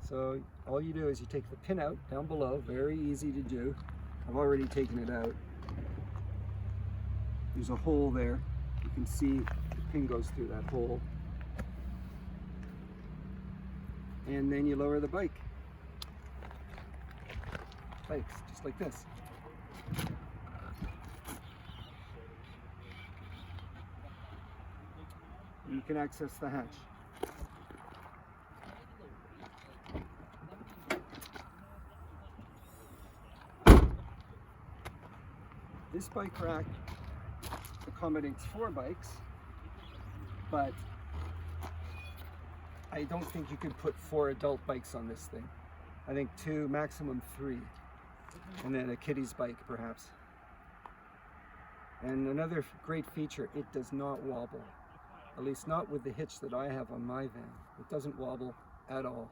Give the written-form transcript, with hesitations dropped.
So all you do is you take the pin out down below, very easy to do. I've already taken it out. There's a hole there. You can see the pin goes through that hole. And then you lower the bikes, just like this. And you can access the hatch. This bike rack accommodates 4 bikes, but I don't think you could put 4 adult bikes on this thing. I think 2, maximum 3, and then a kiddie's bike perhaps. And another great feature, it does not wobble. At least not with the hitch that I have on my van. It doesn't wobble at all.